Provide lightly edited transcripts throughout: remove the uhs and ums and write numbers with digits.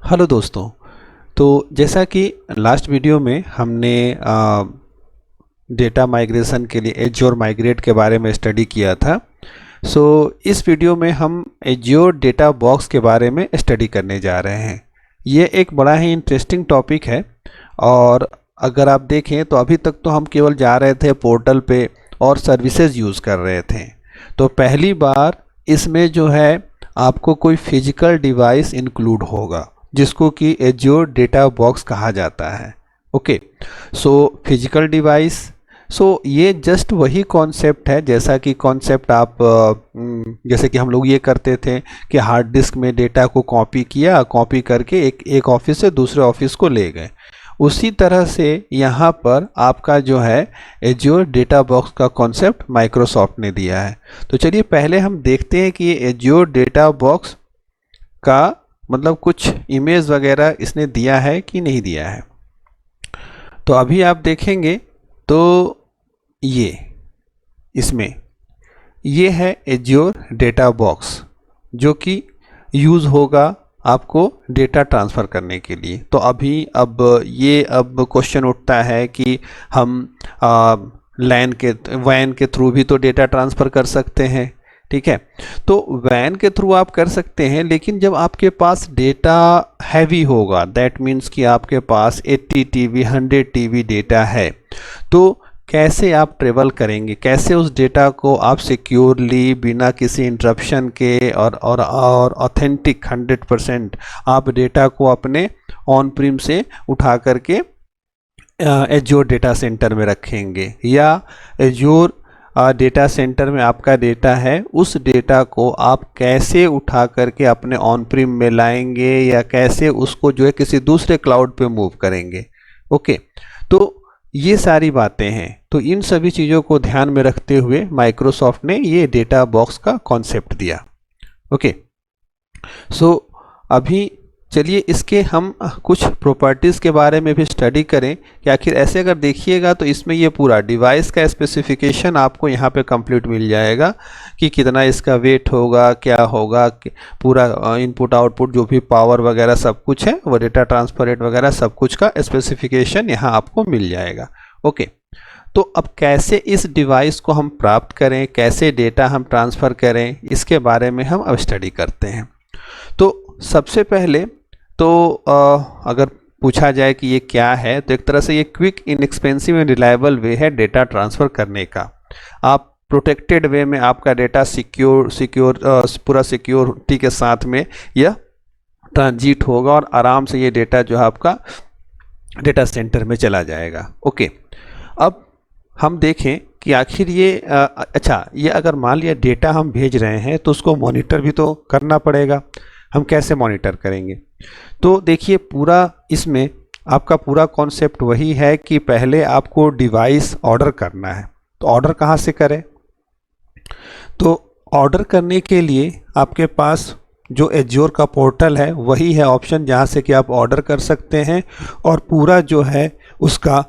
Hello दोस्तों। तो जैसा कि लास्ट वीडियो में हमने डेटा माइग्रेशन के लिए एज्योर माइग्रेट के बारे में स्टडी किया था। इस वीडियो में हम एज्योर डेटा बॉक्स के बारे में स्टडी करने जा रहे हैं। ये एक बड़ा ही इंटरेस्टिंग टॉपिक है और अगर आप देखें तो अभी तक तो हम केवल जा रहे थे पोर्टल पे और सर्विसेज यूज़ कर रहे थे। तो पहली बार इसमें जो है आपको कोई फिजिकल डिवाइस इंक्लूड होगा जिसको कि एज्योर डेटा बॉक्स कहा जाता है। ओके, फिजिकल डिवाइस, ये जस्ट वही कॉन्सेप्ट है जैसा कि कॉन्सेप्ट आप जैसे कि हम लोग ये करते थे कि हार्ड डिस्क में डेटा को कॉपी किया, कॉपी करके एक ऑफिस से दूसरे ऑफिस को ले गए। उसी तरह से यहाँ पर आपका जो है एज्योर डेटा बॉक्स का कॉन्सेप्ट माइक्रोसॉफ्ट ने दिया है। तो चलिए पहले हम देखते हैं कि ये एज्योर डेटा बॉक्स का मतलब कुछ इमेज वगैरह इसने दिया है कि नहीं दिया है। तो अभी आप देखेंगे तो इसमें ये है एज्योर डेटा बॉक्स जो कि यूज़ होगा आपको डेटा ट्रांसफ़र करने के लिए। तो अब क्वेश्चन उठता है कि हम वैन के थ्रू भी तो डेटा ट्रांसफ़र कर सकते हैं, ठीक है। तो वैन के थ्रू आप कर सकते हैं, लेकिन जब आपके पास डेटा हैवी होगा, दैट मीन्स कि आपके पास 80 TB 100 TB डेटा है, तो कैसे आप ट्रेवल करेंगे, कैसे उस डेटा को आप सिक्योरली बिना किसी इंटरप्शन के और ऑथेंटिक 100% आप डेटा को अपने ऑन प्रीम से उठा करके एज्योर डेटा सेंटर में रखेंगे, या एज्योर डेटा सेंटर में आपका डेटा है, उस डेटा को आप कैसे उठा करके अपने ऑन प्रीम में लाएंगे या कैसे उसको जो है किसी दूसरे क्लाउड पे मूव करेंगे। ओके, तो ये सारी बातें हैं। तो इन सभी चीज़ों को ध्यान में रखते हुए माइक्रोसॉफ्ट ने ये डेटा बॉक्स का कॉन्सेप्ट दिया। ओके, अभी चलिए इसके हम कुछ प्रॉपर्टीज़ के बारे में भी स्टडी करें कि आखिर ऐसे अगर देखिएगा तो इसमें ये पूरा डिवाइस का स्पेसिफिकेशन आपको यहाँ पे कंप्लीट मिल जाएगा कि कितना इसका वेट होगा, क्या होगा, पूरा इनपुट आउटपुट जो भी पावर वगैरह सब कुछ है, वो डेटा ट्रांसफर रेट वगैरह सब कुछ का स्पेसिफिकेशन यहाँ आपको मिल जाएगा। ओके, तो अब कैसे इस डिवाइस को हम प्राप्त करें, कैसे डेटा हम ट्रांसफ़र करें, इसके बारे में हम अब स्टडी करते हैं। तो सबसे पहले तो अगर पूछा जाए कि ये क्या है, तो एक तरह से ये क्विक, इनएक्सपेंसिव एंड रिलायबल वे है डेटा ट्रांसफ़र करने का। आप प्रोटेक्टेड वे में आपका डेटा पूरा सिक्योरिटी के साथ में यह ट्रांजिट होगा और आराम से ये डेटा जो है आपका डेटा सेंटर में चला जाएगा। ओके, अब हम देखें कि आखिर ये ये अगर मान लिया डेटा हम भेज रहे हैं तो उसको मॉनिटर भी तो करना पड़ेगा। हम कैसे मॉनिटर करेंगे? तो देखिए पूरा इसमें आपका पूरा कॉन्सेप्ट वही है कि पहले आपको डिवाइस ऑर्डर करना है। तो ऑर्डर कहाँ से करें? तो ऑर्डर करने के लिए आपके पास जो एज्योर का पोर्टल है वही है ऑप्शन जहाँ से कि आप ऑर्डर कर सकते हैं और पूरा जो है उसका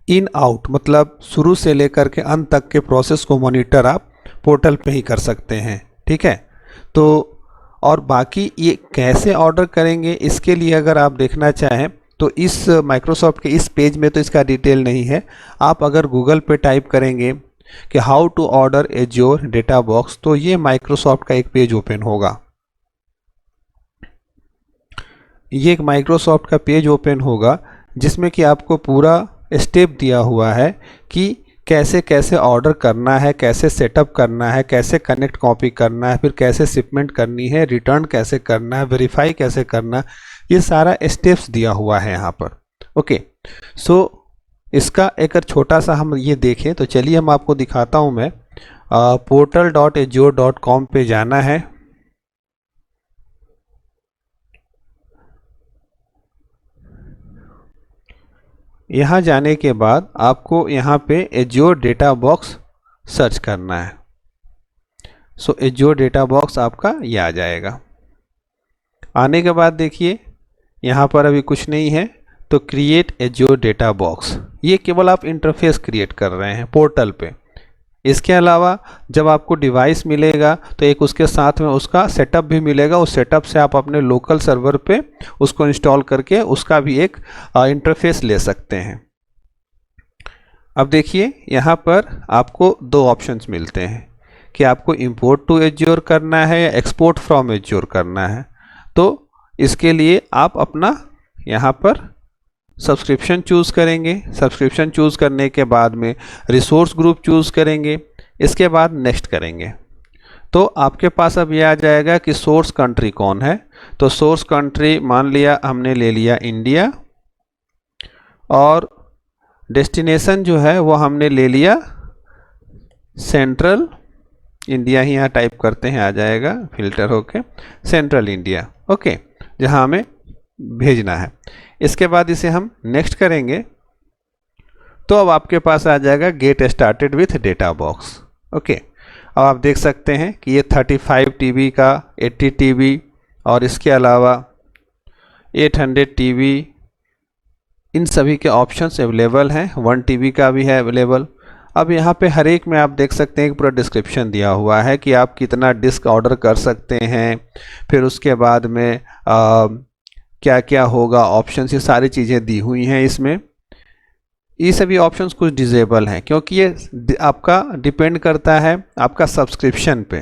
इन आउट मतलब शुरू से लेकर के अंत तक के प्रोसेस को मॉनिटर आप पोर्टल पे ही कर सकते हैं, ठीक है। तो और बाकी ये कैसे ऑर्डर करेंगे इसके लिए अगर आप देखना चाहें तो इस माइक्रोसॉफ्ट के इस पेज में तो इसका डिटेल नहीं है। आप अगर गूगल पे टाइप करेंगे कि how to order Azure data box, तो ये माइक्रोसॉफ्ट का एक पेज ओपन होगा। ये एक माइक्रोसॉफ्ट का पेज ओपन होगा जिसमें कि आपको पूरा स्टेप दिया हुआ है कि कैसे कैसे ऑर्डर करना है, कैसे सेटअप करना है, कैसे कनेक्ट कॉपी करना है, फिर कैसे शिपमेंट करनी है, रिटर्न कैसे करना है, वेरीफाई कैसे करना है, ये सारा स्टेप्स दिया हुआ है यहाँ पर। ओके, इसका एक छोटा सा हम ये देखें तो चलिए हम आपको दिखाता हूँ। मैं portal.azure.com पे जाना है। यहाँ जाने के बाद आपको यहाँ पे एज्योर डेटा बॉक्स सर्च करना है। एज्योर डेटा बॉक्स आपका ये आ जाएगा। आने के बाद देखिए यहाँ पर अभी कुछ नहीं है, तो क्रिएट एज्योर डेटा बॉक्स, ये केवल आप इंटरफेस क्रिएट कर रहे हैं पोर्टल पे। इसके अलावा जब आपको डिवाइस मिलेगा तो एक उसके साथ में उसका सेटअप भी मिलेगा। उस सेटअप से आप अपने लोकल सर्वर पे उसको इंस्टॉल करके उसका भी एक इंटरफेस ले सकते हैं। अब देखिए यहाँ पर आपको दो ऑप्शंस मिलते हैं कि आपको इंपोर्ट टू एज्योर करना है या एक्सपोर्ट फ्रॉम एज्योर करना है। तो इसके लिए आप अपना यहाँ पर सब्सक्रिप्शन चूज़ करेंगे। सब्सक्रिप्शन चूज़ करने के बाद में रिसोर्स ग्रुप चूज़ करेंगे। इसके बाद नेक्स्ट करेंगे तो आपके पास अब यह आ जाएगा कि सोर्स कंट्री कौन है। तो सोर्स कंट्री मान लिया हमने ले लिया इंडिया, और डेस्टिनेशन जो है वो हमने ले लिया सेंट्रल इंडिया ही यहाँ टाइप करते हैं, आ जाएगा फिल्टर होके सेंट्रल इंडिया, ओके, जहाँ हमें भेजना है। इसके बाद इसे हम नेक्स्ट करेंगे तो अब आपके पास आ जाएगा get started with data box, okay. अब आप देख सकते हैं कि ये 35 TB का 80 TB और इसके अलावा 800 TB इन सभी के ऑप्शंस अवेलेबल हैं। 1 TB का भी है अवेलेबल। अब यहाँ पे हर एक में आप देख सकते हैं कि पूरा डिस्क्रिप्शन दिया हुआ है कि आप कितना डिस्क ऑर्डर कर सकते हैं, फिर उसके बाद में क्या क्या होगा ऑप्शंस, ये सारी चीज़ें दी हुई हैं इसमें। ये सभी ऑप्शंस कुछ डिजेबल हैं क्योंकि ये आपका डिपेंड करता है आपका सब्सक्रिप्शन पे।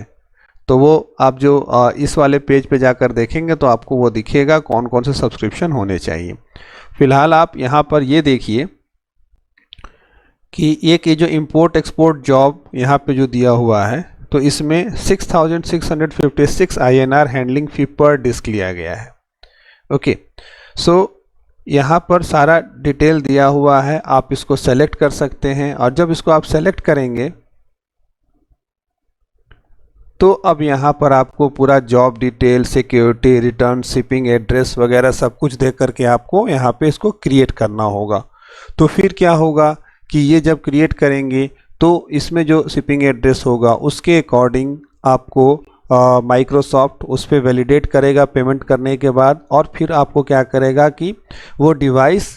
तो वो आप जो इस वाले पेज पे जाकर देखेंगे तो आपको वो दिखेगा कौन कौन से सब्सक्रिप्शन होने चाहिए। फिलहाल आप यहाँ पर ये देखिए कि एक ये जो इंपोर्ट एक्सपोर्ट जॉब यहाँ पे जो दिया हुआ है तो इसमें 6656 INR हैंडलिंग फी पर डिस्क लिया गया है, ओके। सो यहाँ पर सारा डिटेल दिया हुआ है, आप इसको सेलेक्ट कर सकते हैं। और जब इसको आप सेलेक्ट करेंगे तो अब यहाँ पर आपको पूरा job detail, security, return, shipping address वगैरह सब कुछ देख करके आपको यहाँ पे इसको क्रिएट करना होगा। तो फिर क्या होगा कि ये जब क्रिएट करेंगे तो इसमें जो शिपिंग एड्रेस होगा उसके अकॉर्डिंग आपको माइक्रोसॉफ्ट उस पर वैलिडेट करेगा पेमेंट करने के बाद, और फिर आपको क्या करेगा कि वो डिवाइस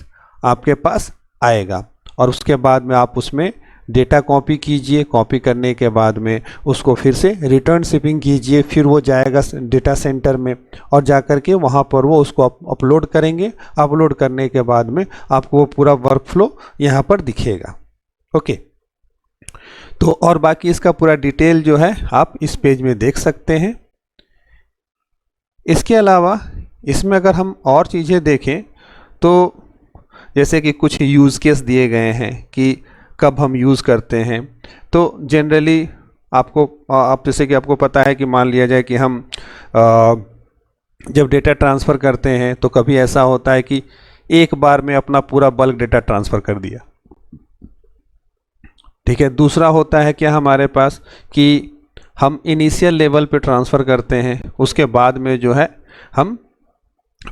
आपके पास आएगा और उसके बाद में आप उसमें डेटा कॉपी कीजिए। कॉपी करने के बाद में उसको फिर से रिटर्न शिपिंग कीजिए, फिर वो जाएगा डेटा सेंटर में और जा कर के वहाँ पर वो उसको अपलोड करेंगे। अपलोड करने के बाद में आपको वो पूरा वर्कफ्लो यहाँ पर दिखेगा, ओके। तो और बाकी इसका पूरा डिटेल जो है आप इस पेज में देख सकते हैं। इसके अलावा इसमें अगर हम और चीज़ें देखें तो जैसे कि कुछ यूज़ केस दिए गए हैं कि कब हम यूज़ करते हैं। तो जनरली आपको आप जैसे कि आपको पता है कि मान लिया जाए कि हम जब डेटा ट्रांसफ़र करते हैं तो कभी ऐसा होता है कि एक बार में अपना पूरा बल्क डेटा ट्रांसफ़र कर दिया, ठीक है। दूसरा होता है क्या हमारे पास कि हम इनिशियल लेवल पे ट्रांसफ़र करते हैं, उसके बाद में जो है हम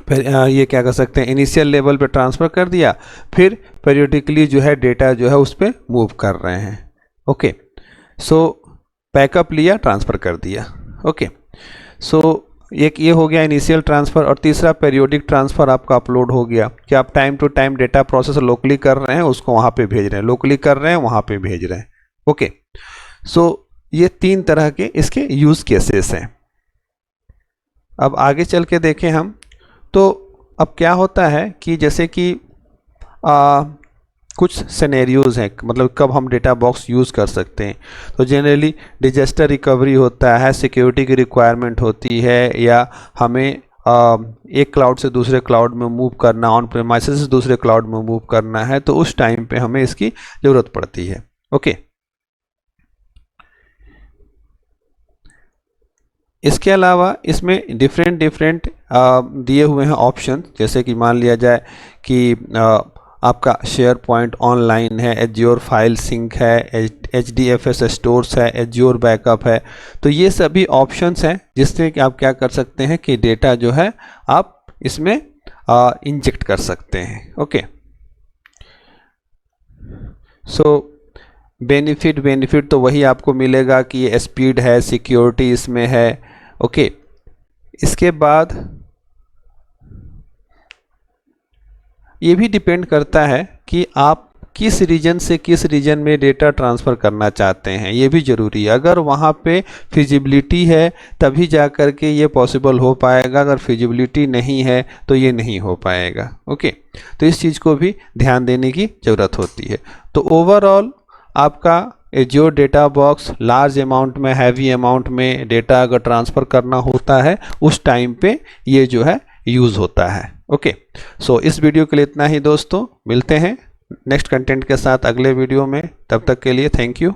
फिर ये क्या कर सकते हैं, इनिशियल लेवल पे ट्रांसफ़र कर दिया, फिर पीरियडिकली जो है डेटा जो है उस पर मूव कर रहे हैं, ओके। सो बैकअप लिया, ट्रांसफ़र कर दिया, ओके। सो एक ये हो गया इनिशियल ट्रांसफ़र। और तीसरा पीरियोडिक ट्रांसफ़र आपका अपलोड हो गया कि आप time to time data process locally कर रहे हैं, उसको वहाँ पे भेज रहे हैं, लोकली कर रहे हैं वहाँ पे भेज रहे हैं, ओके। सो ये 3 तरह के इसके यूज़ केसेस हैं। अब आगे चल के देखें हम तो अब क्या होता है कि जैसे कि कुछ सिनेरियोज़ हैं, मतलब कब हम डेटा बॉक्स यूज़ कर सकते हैं। तो जनरली डिजास्टर रिकवरी होता है, सिक्योरिटी की रिक्वायरमेंट होती है, या हमें एक क्लाउड से दूसरे क्लाउड में मूव करना, ऑन प्रेमाइसेस से दूसरे क्लाउड में मूव करना है, तो उस टाइम पे हमें इसकी ज़रूरत पड़ती है, ओके। इसके अलावा इसमें डिफरेंट दिए हुए हैं ऑप्शन, जैसे कि मान लिया जाए कि आपका शेयर पॉइंट ऑनलाइन है, एज्योर फाइल सिंक है, HDFS स्टोर्स है, एज्योर बैकअप है। तो ये सभी ऑप्शंस हैं जिससे कि आप क्या कर सकते हैं कि डेटा जो है आप इसमें इंजेक्ट कर सकते हैं, ओके। सो बेनिफिट तो वही आपको मिलेगा कि ये स्पीड है, सिक्योरिटी इसमें है, ओके। इसके बाद ये भी डिपेंड करता है कि आप किस रीजन से किस रीजन में डेटा ट्रांसफ़र करना चाहते हैं, ये भी ज़रूरी है। अगर वहाँ पे फिजिबिलिटी है तभी जा कर के ये पॉसिबल हो पाएगा, अगर फिजिबिलिटी नहीं है तो ये नहीं हो पाएगा। ओके, तो इस चीज़ को भी ध्यान देने की ज़रूरत होती है। तो ओवरऑल आपका azure data box large amount में, हैवी अमाउंट में डेटा अगर ट्रांसफ़र करना होता है उस टाइम पे ये जो है यूज़ होता है। ओके, सो इस वीडियो के लिए इतना ही दोस्तों, मिलते हैं नेक्स्ट कंटेंट के साथ अगले वीडियो में। तब तक के लिए थैंक यू।